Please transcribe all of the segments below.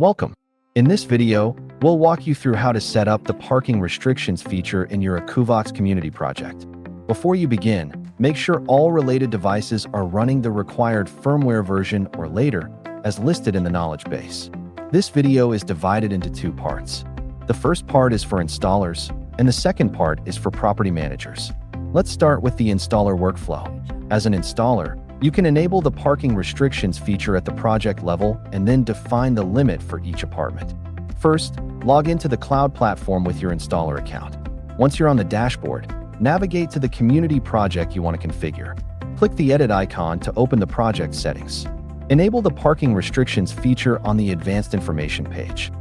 Welcome. In this video, we'll walk you through how to set up the parking restrictions feature in your Akuvox community project. Before you begin, make sure all related devices are running the required firmware version or later, as listed in the knowledge base. This video is divided into two parts. The first part is for installers, and the second part is for property managers. Let's start with the installer workflow. As an installer, you can enable the parking restrictions feature at the project level and then define the limit for each apartment. First, log into the cloud platform with your installer account. Once you're on the dashboard, navigate to the community project you want to configure. Click the edit icon to open the project settings. Enable the parking restrictions feature on the advanced information page.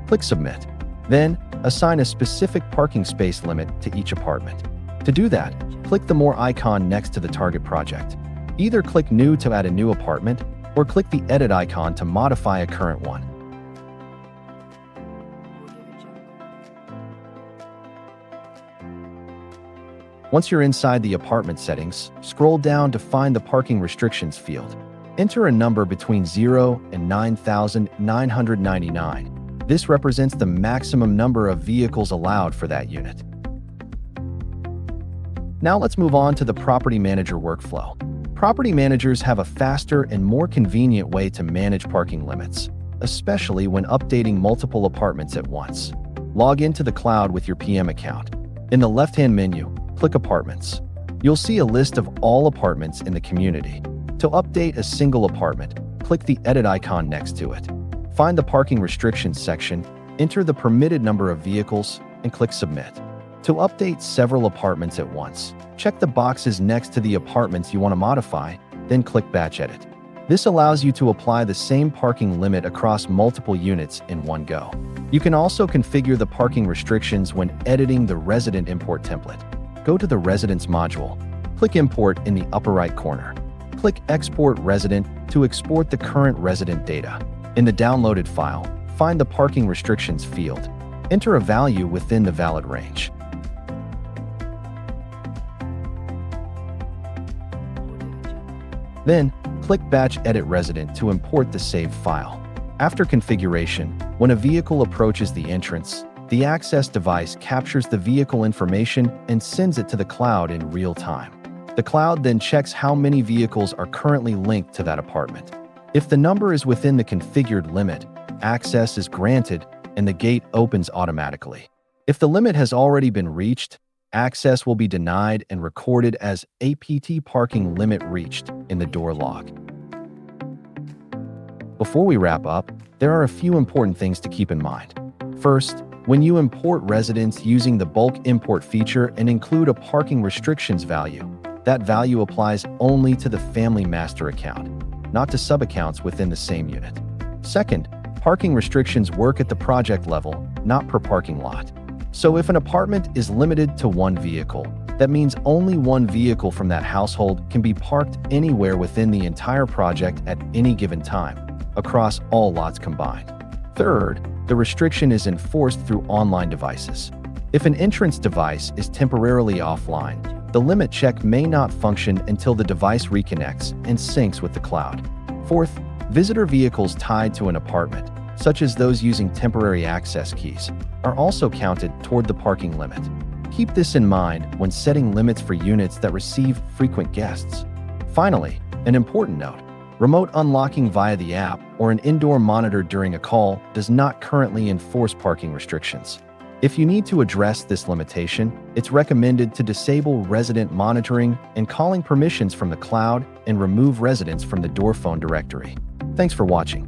Click submit. Then, assign a specific parking space limit to each apartment. To do that, click the More icon next to the target project. Either click New to add a new apartment, or click the Edit icon to modify a current one. Once you're inside the apartment settings, scroll down to find the parking restrictions field. Enter a number between 0 and 9,999. This represents the maximum number of vehicles allowed for that unit. Now let's move on to the property manager workflow. Property managers have a faster and more convenient way to manage parking limits, especially when updating multiple apartments at once. Log into the cloud with your PM account. In the left-hand menu, click Apartments. You'll see a list of all apartments in the community. To update a single apartment, click the Edit icon next to it. Find the Parking Restrictions section, enter the permitted number of vehicles, and click Submit. To update several apartments at once, check the boxes next to the apartments you want to modify, then click Batch Edit. This allows you to apply the same parking limit across multiple units in one go. You can also configure the parking restrictions when editing the resident import template. Go to the Residents module. Click Import in the upper right corner. Click Export Resident to export the current resident data. In the downloaded file, find the parking restrictions field. Enter a value within the valid range. Then, click Batch Edit Resident to import the saved file. After configuration, when a vehicle approaches the entrance, the access device captures the vehicle information and sends it to the cloud in real time. The cloud then checks how many vehicles are currently linked to that apartment. If the number is within the configured limit, access is granted and the gate opens automatically. If the limit has already been reached, access will be denied and recorded as APT parking limit reached in the door log. Before we wrap up, there are a few important things to keep in mind. First, when you import residents using the bulk import feature and include a parking restrictions value, that value applies only to the family master account, not to sub-accounts within the same unit. Second, parking restrictions work at the project level, not per parking lot. So if an apartment is limited to one vehicle, that means only one vehicle from that household can be parked anywhere within the entire project at any given time, across all lots combined. Third, the restriction is enforced through online devices. If an entrance device is temporarily offline, the limit check may not function until the device reconnects and syncs with the cloud. Fourth, visitor vehicles tied to an apartment, such as those using temporary access keys, are also counted toward the parking limit. Keep this in mind when setting limits for units that receive frequent guests. Finally, an important note: remote unlocking via the app or an indoor monitor during a call does not currently enforce parking restrictions. If you need to address this limitation, it's recommended to disable resident monitoring and calling permissions from the cloud and remove residents from the door phone directory. Thanks for watching.